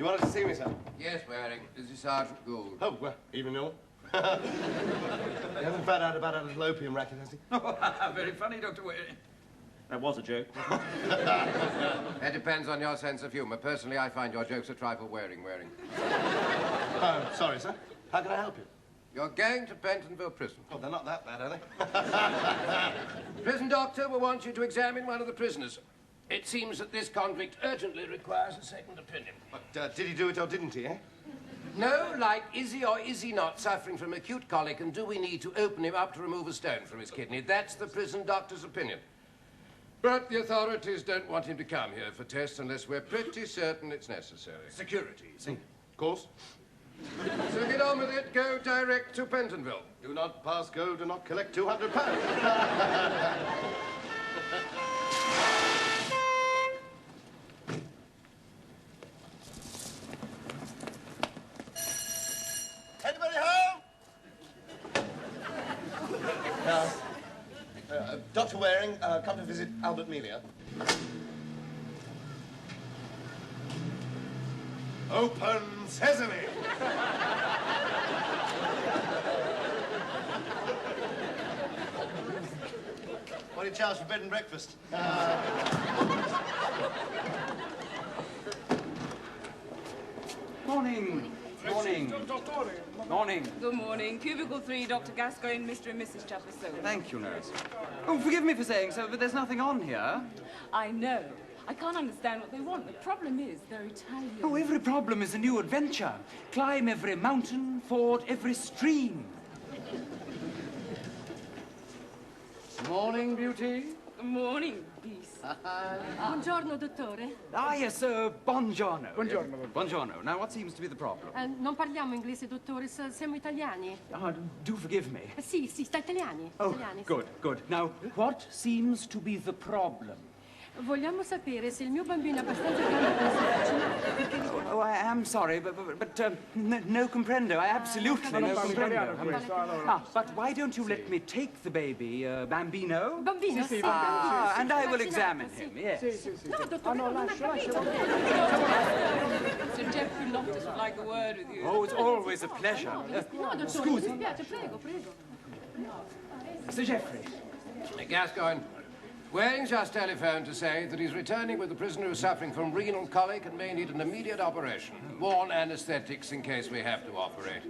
You wanted to see me, sir? Yes, Waring. This is Sergeant Gould. Oh, well, even ill. He hasn't found out about a little opium racket, has he? Very funny, Dr. Waring. That was a joke. That depends on your sense of humour. Personally, I find your jokes a trifle Waring. Oh, sorry, sir. How can I help you? You're going to Pentonville Prison. Oh, they're not that bad, are they? Prison doctor will want you to examine one of the prisoners. It seems that this convict urgently requires a second opinion. But did he do it or didn't he, eh? No, like, is he or is he not suffering from acute colic, and do we need to open him up to remove a stone from his kidney? That's the prison doctor's opinion. But the authorities don't want him to come here for tests unless we're pretty certain it's necessary. Security, see? Of course. So get on with it. Go direct to Pentonville. Do not pass go, do not collect £200. Anybody home? Dr. Waring, come to visit Albert Melia. Open sesame! What do you charge for bed and breakfast? Morning. Morning. Good morning. Cubicle 3, Dr. Gascoigne, Mr. and Mrs. Chapperson. Thank you, nurse. Oh, forgive me for saying so, but there's nothing on here. I know. I can't understand what they want. The problem is they're Italian. Oh, every problem is a new adventure. Climb every mountain, ford every stream. Morning, beauty. Good morning, beast. Buongiorno, dottore. Ah, yes, buongiorno. Buongiorno. Now, what seems to be the problem? Non parliamo inglese, dottore, siamo italiani. Do forgive me. Sì, sta italiani. Oh, Italiani, good, good. Now, what seems to be the problem? Vogliamo sapere se il mio bambino è abbastanza grande per essere vaccinato, perché... Oh, I am sorry, but no comprendo. I absolutely no comprendo. But why don't you let me take the baby, Bambino? Bambino, sì. Ah, and I will examine him, yes. No, dottore, non ha capito. Sir Geoffrey Loftus would like a word with you. Oh, it's always a pleasure. No, dottore, mi dispiace, prego. Sir Geoffrey. Gascoigne, Waring's just telephoned to say that he's returning with a prisoner who's suffering from renal colic and may need an immediate operation. Warn anesthetics in case we have to operate.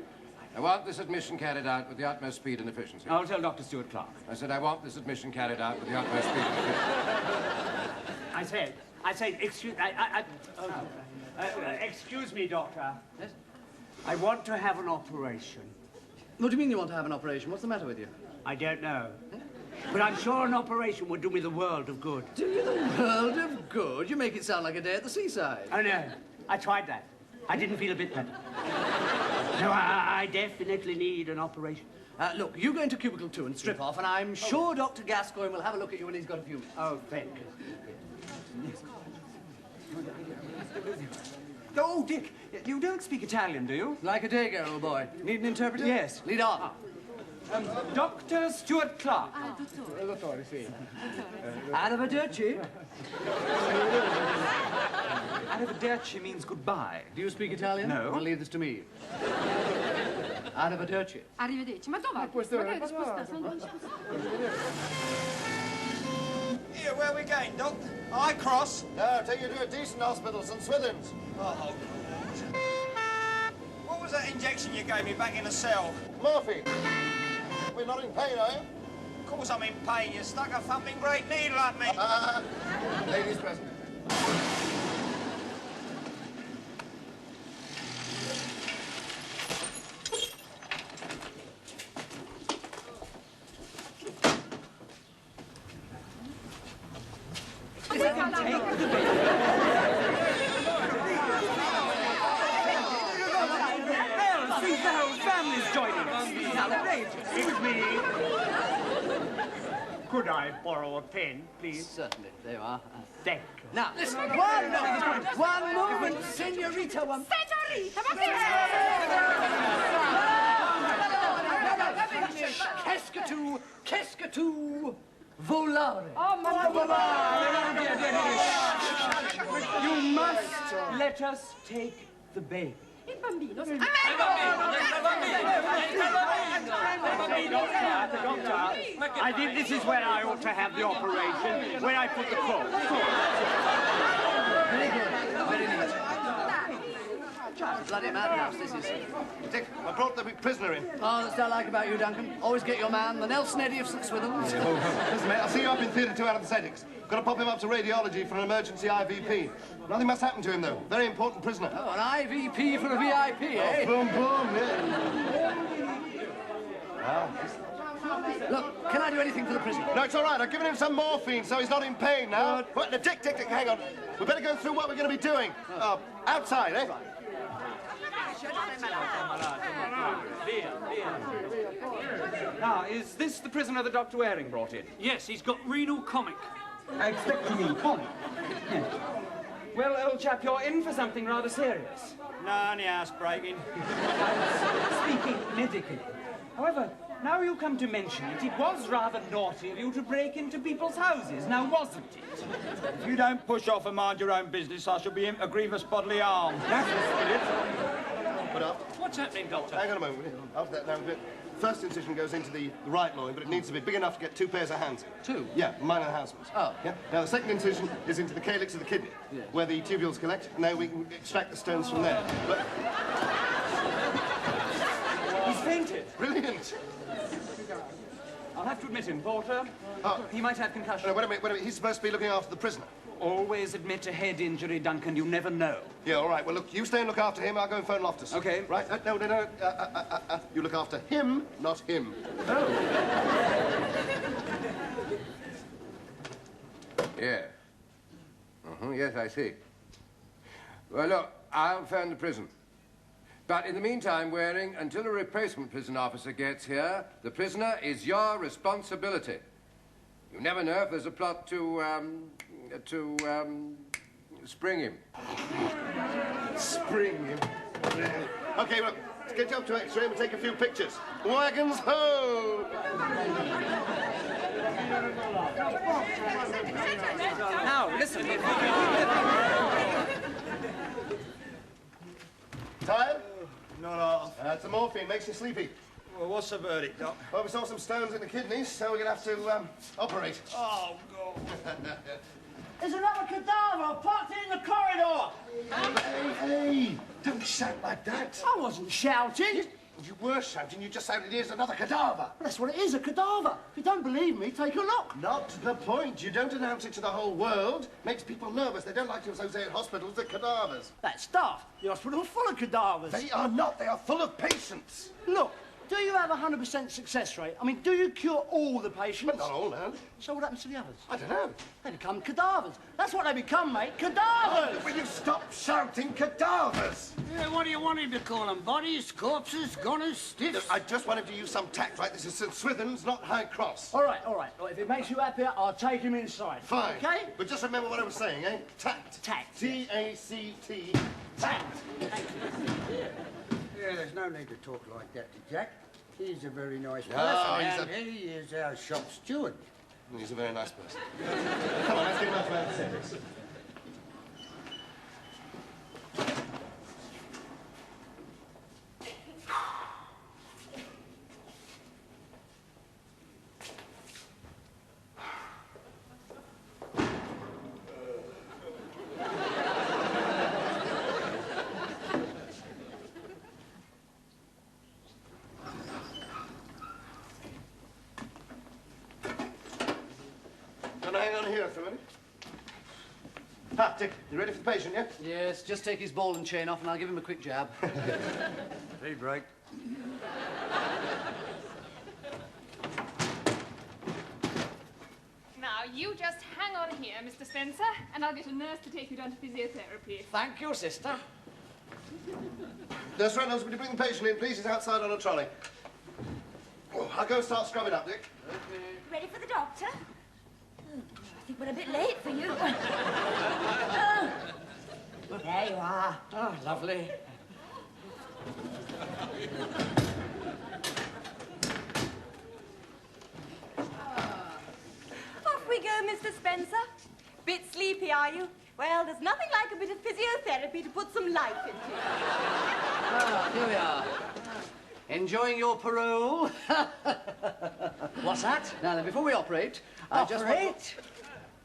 I want this admission carried out with the utmost speed and efficiency. I'll tell Dr. Stuart Clark. I said I want this admission carried out with the utmost speed and efficiency. I said, excuse me, doctor. Yes? I want to have an operation. What do you mean you want to have an operation? What's the matter with you? I don't know. But I'm sure an operation would do me the world of good. Do you the world of good? You make it sound like a day at the seaside. Oh, no. I tried that. I didn't feel a bit better. No, I definitely need an operation. Look, you go into cubicle 2 and strip off, and I'm sure Dr. Gascoigne will have a look at you when he's got a few minutes. Oh, thank you. Oh, Dick, you don't speak Italian, do you? Like a day ago, old boy. Need an interpreter? Yes. Lead on. Dr. Stuart Clark. Dottore. Arrivederci. Arrivederci means goodbye. Do you speak Italian? No. Well, leave this to me. Arrivederci. Arrivederci. Ma dov'è? Magari sposta. Here, where are we going, Doc? I cross. No, take you to a decent hospital, St. Swithin's. Oh, God. What was that injection you gave me back in the cell? Morphine. We're not in pain, are you? Of course I'm in pain. You stuck a thumping great needle at me. Ladies present. The whole family's joining us. It's outrageous. Excuse me. Could I borrow a pen, please? Certainly. There you are. Thank you. Now, listen. One moment, senorita. Senorita, ma Qu'est-ce que tu volare? Oh, ma You must let us take the baby. Il bambino... Doctor, I think this is where I ought to have the operation, where I put the foot. Very good. Very neat. Bloody madhouse, this is. Dick, I brought the prisoner in. Oh, that's what I like about you, Duncan. Always get your man, the Nelson Eddy of St. Swithin. Listen, mate, I'll see you up in Theatre 2 anaesthetics. Got to pop him up to radiology for an emergency IVP. Nothing must happen to him, though. Very important prisoner. Oh, an IVP for a VIP, eh? Boom, boom, yeah. Look, can I do anything for the prisoner? No, it's all right. I've given him some morphine, so he's not in pain now. Right, now, Dick, hang on. We better go through what we're going to be doing. Outside, eh? Now, is this the prisoner that Dr. Waring brought in? Yes, he's got renal colic. I expect you mean comic. Well, old chap, you're in for something rather serious. No, only housebreaking. Speaking medically. However, now you come to mention it, it was rather naughty of you to break into people's houses, now wasn't it? If you don't push off and mind your own business, I shall be in for grievous bodily harm. That's the spirit. Put up. What's happening, Doctor? Hang on a moment, will you? After that, now, first incision goes into the right loin, but it needs to be big enough to get 2 pairs of hands in. 2? Yeah, mine and the houseman's. Oh. Yeah. Now, the second incision is into the calyx of the kidney, where the tubules collect. Now we can extract the stones from there. But... He's fainted. Brilliant. I'll have to admit him, Porter. He might have concussion. No, wait a minute. He's supposed to be looking after the prisoner. Always admit a head injury, Duncan. You never know. Yeah, all right. Well, look, you stay and look after him. I'll go and phone Loftus. Okay. Right? No. You look after him, not him. Oh. Yeah. Yes, I see. Well, look, I'll phone the prison. But in the meantime, Waring, until a replacement prison officer gets here, the prisoner is your responsibility. You never know if there's a plot to spring him. Spring him. Okay, well, let's get you up to X-ray and take a few pictures. Wagons ho! Now, listen. Tired? Not half. That's the morphine. Makes you sleepy. Well, what's the verdict, Doc? Well, we saw some stones in the kidneys, so we're going to have to operate. Oh, God. There's another cadaver parked in the corridor. Hey, don't shout like that. I wasn't shouting. You were shouting. You just sounded, here's another cadaver. That's what it is, a cadaver. If you don't believe me, take a look. Not the point. You don't announce it to the whole world. Makes people nervous. They don't like to associate hospitals with cadavers. That's daft. The hospital's full of cadavers. They are not. They are full of patients. Look, do you have a 100% success rate? I mean, do you cure all the patients? But not all, no. So what happens to the others? I don't know. They become cadavers. That's what they become, mate. Cadavers! Will you stop shouting cadavers? Yeah, what do you want him to call them? Bodies, corpses, goners, stiffs? I just want him to use some tact, right? This is St. Swithin's, not High Cross. All right. Well, if it makes you happier, I'll take him inside. Fine. Okay? But just remember what I was saying, eh? Tact. Tact. T-A-C-T. Tact. Yeah, there's no need to talk like that to Jack. He's a very nice person, Oh, and he is our shop steward. He's a very nice person. Come on, let's get him out of anesthetics. Hang on here for a minute. Dick, you ready for the patient, yeah? Yes, just take his ball and chain off and I'll give him a quick jab. Tea break. Now, you just hang on here, Mr. Spencer, and I'll get a nurse to take you down to physiotherapy. Thank you, sister. Nurse Reynolds, would you bring the patient in, please? He's outside on a trolley. Oh, I'll go start scrubbing up, Dick. Ready for the doctor? Oh, I think we're a bit late for you. There you are. Oh, lovely. Off we go, Mr. Spencer. Bit sleepy, are you? Well, there's nothing like a bit of physiotherapy. physiotherapy to put some life into it. Ah, here we are. Enjoying your parole? What's that? Now then, before we operate, I just Operate?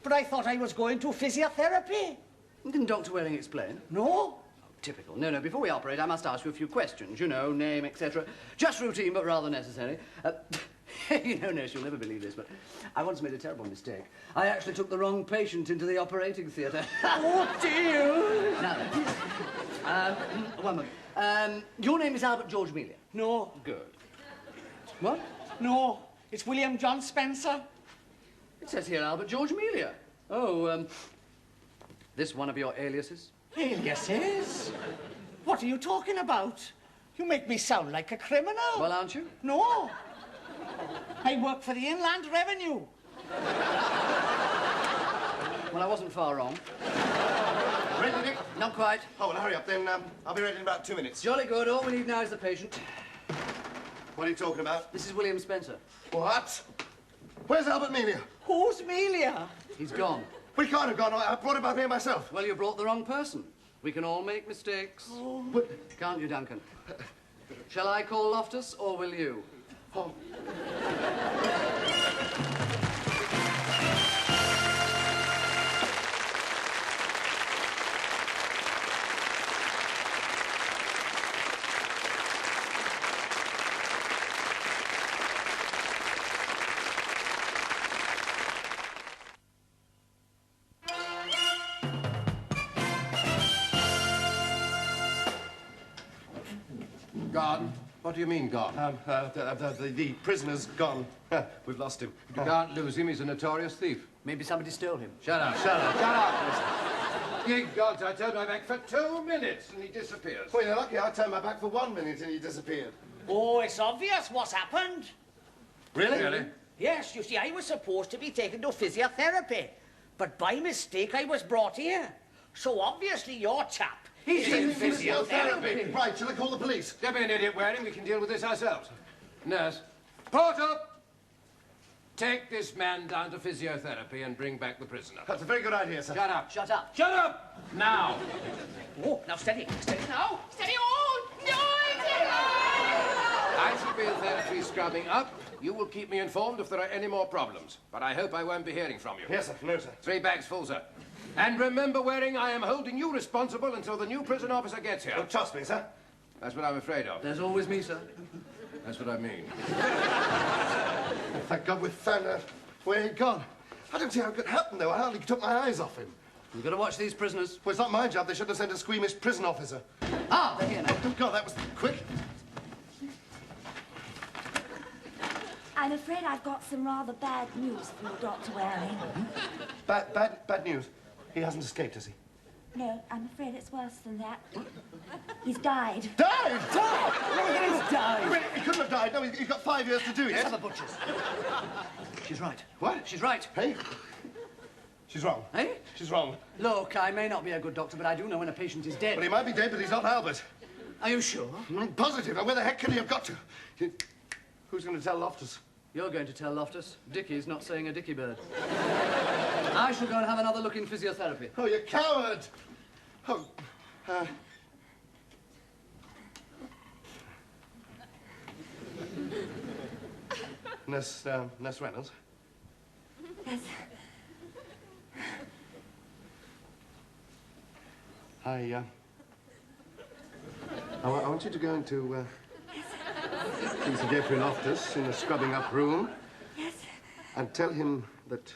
But I thought I was going to physiotherapy. Didn't Dr. Welling explain? No? Typical. No, before we operate, I must ask you a few questions. You know, name, etc. Just routine, but rather necessary. You know, nurse, you'll never believe this, but I once made a terrible mistake. I actually took the wrong patient into the operating theatre. Oh, dear. Now then, one moment. Your name is Albert George Melia? No. Good. What? No. It's William John Spencer. It says here Albert George Melia. Oh, this one of your aliases? Aliases? What are you talking about? You make me sound like a criminal. Well, aren't you? No. I work for the Inland Revenue. Well, I wasn't far wrong. Ready, Dick? Not quite. Oh, well, hurry up then. I'll be ready in about 2 minutes. Jolly good. All we need now is the patient. What are you talking about? This is William Spencer. What? Where's Albert Melia? Who's Melia? He's gone. We can't have gone. I brought him up here myself. Well, you brought the wrong person. We can all make mistakes. Oh. But, Can't you, Duncan? Shall I call Loftus, or will you? oh. Gone? What do you mean, gone? The prisoner's gone. We've lost him. You can't lose him. He's a notorious thief. Maybe somebody stole him. Shut up. Shut up. Shut up. Good gods, I turned my back for 2 minutes and he disappears. Well, you're lucky I turned my back for 1 minute and he disappeared. Oh, it's obvious what's happened. Really? Really? Yes, you see, I was supposed to be taken to physiotherapy, but by mistake I was brought here. So obviously your chap is in physiotherapy. Right, shall I call the police? Don't be an idiot, Waring. We can deal with this ourselves. Nurse, Porter! Take this man down to physiotherapy and bring back the prisoner. That's a very good idea, sir. Shut up. Shut up. Shut up! Now! Oh, now steady, steady now. Steady on! No, I shall be in therapy scrubbing up. You will keep me informed if there are any more problems. But I hope I won't be hearing from you. Yes, sir. No, sir. 3 bags full, sir. And remember, Waring, I am holding you responsible until the new prison officer gets here. Oh, trust me, sir. That's what I'm afraid of. There's always me, sir. That's what I mean. Thank God we found out where he'd gone. I don't see how it could happen, though. I hardly took my eyes off him. You've got to watch these prisoners. Well, it's not my job. They shouldn't have sent a squeamish prison officer. Ah, they're here now. Oh, God, that was quick. I'm afraid I've got some rather bad news for you, Dr. Waring. Bad news. He hasn't escaped, has he? No, I'm afraid it's worse than that. He's died. Died? Died? He's died. Wait, he couldn't have died. No, he's got 5 years to do it. Let's have a butcher's. She's right. What? She's right. Hey? She's wrong. Hey? She's wrong. Look, I may not be a good doctor, but I do know when a patient is dead. Well, he might be dead, but he's not Albert. Are you sure? I'm positive. Now, where the heck can he have got to? Who's going to tell Loftus? You're going to tell Loftus. Dickie's not saying a dicky bird. I shall go and have another look in physiotherapy. Oh, you coward! Oh, Nurse Reynolds? Yes. I want you to go into, Geoffrey Loftus in the scrubbing up room. Yes. And tell him that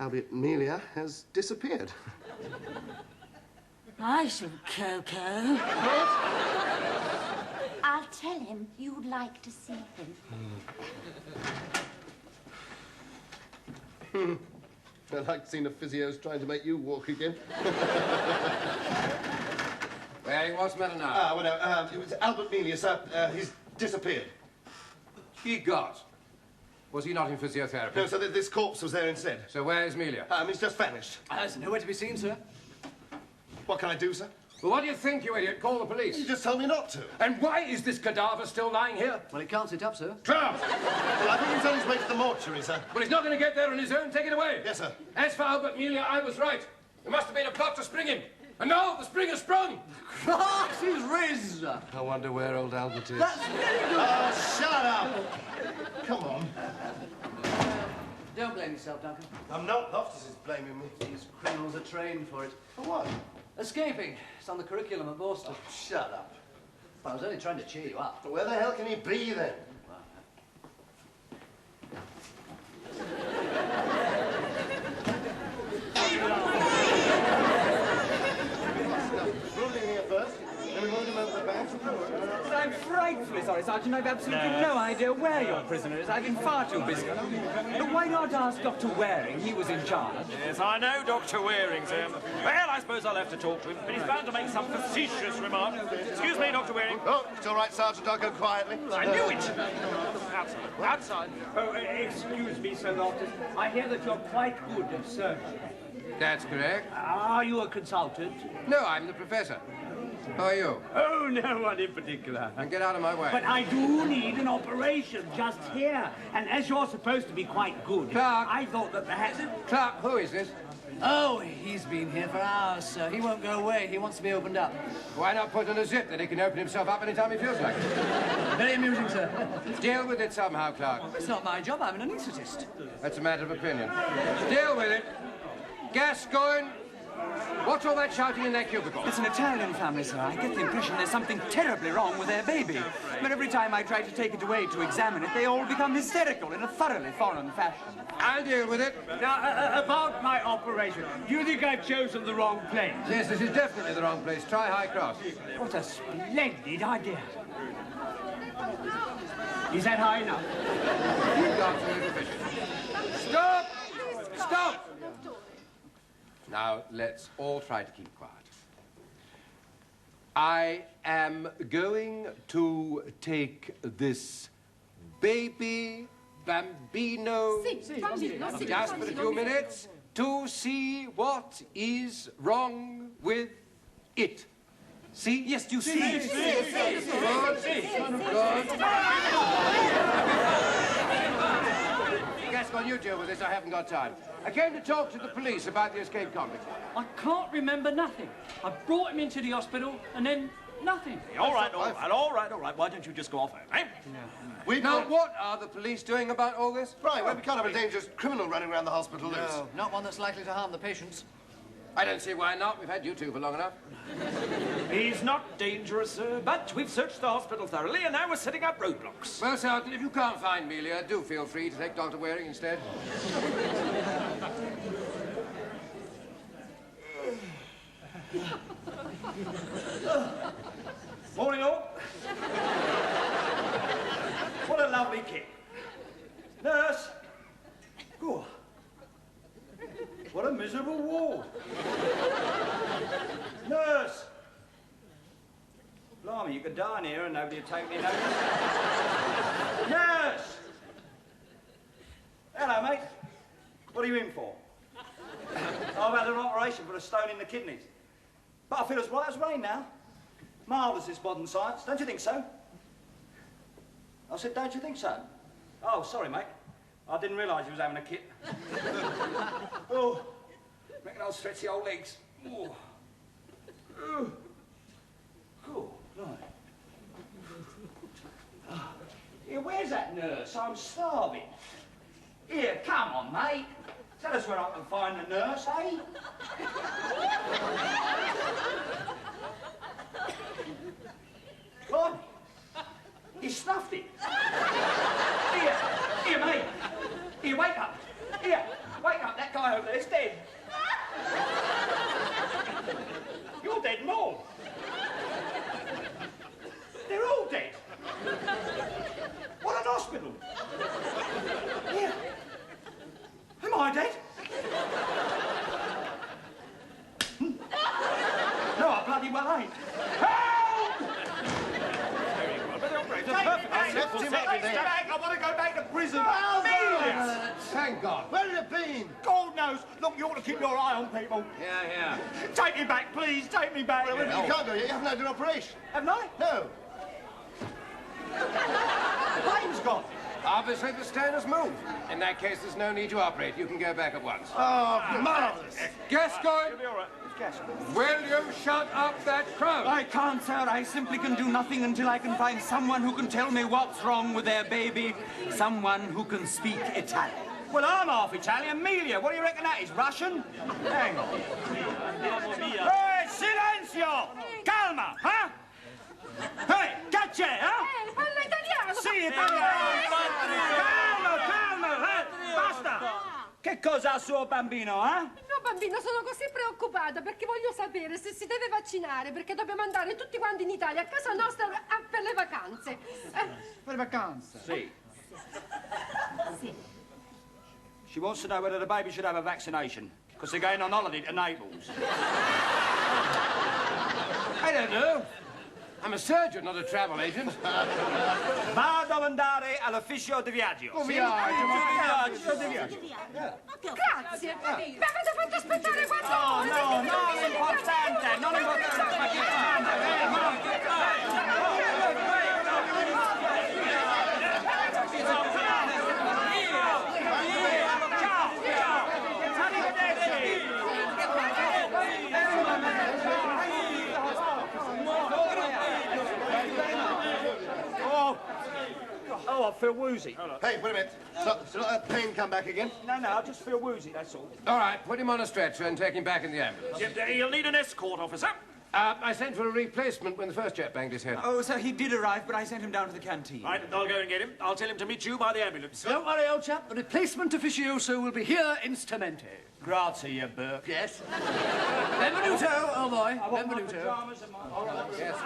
Albert Melia has disappeared. I shall Coco. I'll tell him you'd like to see him. I like seeing the physios trying to make you walk again. Waring, what's the matter now? Well, no, it was Albert Melia, sir. He's disappeared. He got. Was he not in physiotherapy? No, so this corpse was there instead. So where is Melia? He's just vanished. There's nowhere to be seen, sir. What can I do, sir? Well, what do you think, you idiot? Call the police. You just told me not to. And why is this cadaver still lying here? Well, it can't sit up, sir. Trump! Well, I think he's on his way to the mortuary, sir. Well, he's not going to get there on his own. Take it away. Yes, sir. As for Albert Melia, I was right. There must have been a plot to spring him. And now the spring has sprung. Cross is riz. I wonder where old Albert is. That's very good. Oh, shut up! Come on. Don't blame yourself, Duncan. I'm not. Loftus is blaming me. These criminals are trained for it. For what? Escaping. It's on the curriculum at Boston. Oh, shut up. I was only trying to cheer you up. Where the hell can he be, then? Moved in here first, then we moved him over the back. I'm frightfully sorry, Sergeant. I've absolutely no idea where your prisoner is. I've been far too busy. But why not ask Dr. Waring? He was in charge. Yes, I know Dr. Waring, sir. Well, I suppose I'll have to talk to him, but he's bound to make some facetious remark. Excuse me, Dr. Waring. Oh, it's all right, Sergeant. I'll go quietly. I knew it! Outside. Outside. Oh, excuse me, Sir Loftus. I hear that you're quite good at surgery. That's correct. Are you a consultant? No, I'm the professor. How are you? Oh, no one in particular. And get out of my way. But I do need an operation just here. And as you're supposed to be quite good, Clark. I thought that perhaps... Clark, who is this? Oh, he's been here for hours, sir. He won't go away. He wants to be opened up. Why not put in a zip that he can open himself up anytime he feels like it? Very amusing, sir. Deal with it somehow, Clark. It's not my job. I'm an anaesthetist. That's a matter of opinion. Deal with it. Gascoigne, what's all that shouting in that cubicle? It's an Italian family, sir. I get the impression there's something terribly wrong with their baby. But every time I try to take it away to examine it, they all become hysterical in a thoroughly foreign fashion. I'll deal with it. Now, about my operation, do you think I've chosen the wrong place? Yes, this is definitely the wrong place. Try High Cross. What a splendid idea. Is that high enough? You've got a little vision. Stop! Stop! Now, let's all try to keep quiet. I am going to take this baby bambino just for a few minutes to see what is wrong with it. See? Yes, you see. Good. Gascoigne, you deal with this. I haven't got time. I came to talk to the police about the escaped convict. I can't remember nothing. I brought him into the hospital and then nothing. All right. Why don't you just go off home, eh? Now, what are the police doing about all this? Right, well, we can't have a dangerous criminal running around the hospital loose. No, not one that's likely to harm the patients. I don't see why not. We've had you two for long enough. He's not dangerous, sir, but we've searched the hospital thoroughly, and now we're setting up roadblocks. Well, Sergeant, if you can't find Melia, do feel free to take Dr. Waring instead. Morning, all. What a lovely kid. Nurse. Good. What a miserable ward. Nurse. Blimey, you could die in here and nobody would take any notice. Nurse. Hello, mate. What are you in for? I've had an operation for a stone in the kidneys. But I feel as right as rain now. Marvellous, this modern science. Don't you think so? I said, don't you think so? Oh, sorry, mate. I didn't realise you was having a kit. Oh, reckon I'll stretch the old legs. Oh. Oh. Cool, right. Here, where's that nurse? I'm starving. Here, come on, mate. Tell us where I can find the nurse, eh? Come on. He snuffed it. Here, mate. Here, wake up. Here, wake up. That guy over there's dead. You're dead and all. They're all dead. What an hospital. Here. Am I dead? No, I bloody well ain't. Help! I want to go back to prison. Thank God. Where have you been? God knows. Look, you ought to keep your eye on people. Yeah. Take me back, please. Take me back. Well, you can't go yet. You haven't had an operation. Haven't I? No. The pain's gone. Obviously, the stone has moved. In that case, there's no need to operate. You can go back at once. Oh, marvellous. Gascoigne, You'll be all right. Will you shut up that crowd? I can't, sir. I simply can do nothing until I can find someone who can tell me what's wrong with their baby. Someone who can speak Italian. Well, I'm half Italian. Emilia, what do you reckon that is? Russian? Hang on. Hey, silenzio! Calma, huh? Hey, cacce, huh? Parla italiano! Sì, italiano! Calma, basta! Che cosa ha il suo bambino, eh? Il mio bambino, sono così preoccupata perché voglio sapere se si deve vaccinare, perché dobbiamo andare tutti quanti in Italia, a casa nostra, per le vacanze. Per vacanze? Sì. She wants to know whether the baby should have a vaccination, because they're going on holiday to Naples. I don't know. I'm a surgeon, not a travel agent. Vado ad andare all'ufficio di viaggio. Grazie. Mi avete fatto aspettare 4 ore. No, non è importante, non è importante. Ma che Oh, I feel woozy. Hey, wait a minute. So let that pain come back again? No, I just feel woozy, that's all. All right, put him on a stretcher and take him back in the ambulance. You'll need an escort, officer. I sent for a replacement when the first chap banged his head. Oh, sir, he did arrive, but I sent him down to the canteen. Right, I'll go and get him. I'll tell him to meet you by the ambulance. Don't worry, old chap. The replacement officioso will be here instamente. Grazie, you Burke. Yes. Benvenuto, oh boy. Benvenuto. Yes,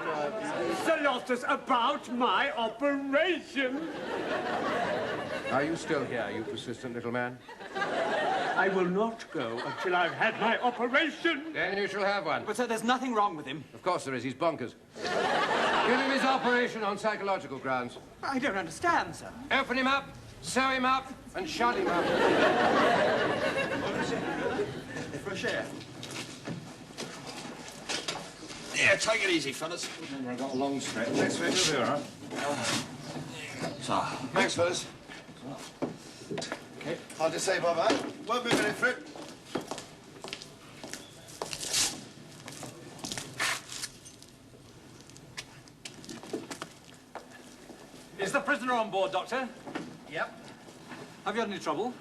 Tell us about my operation. Are you still here, you persistent little man? I will not go until I've had my operation. Then you shall have one. But, sir, there's nothing wrong with him. Of course there is. He's bonkers. Give him his operation on psychological grounds. I don't understand, sir. Open him up, sew him up, and shut him up. Fresh air. Yeah, take it easy, fellas. Remember, I got a long stretch. Thanks for it. Here, huh? So, Thanks, fellas. okay. I'll just say bye-bye. Won't be a minute, Fred. Is the prisoner on board, Doctor? Yep. Have you had any trouble?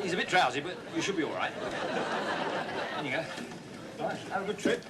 He's a bit drowsy, but you should be all right. There you go. Right, have a good trip.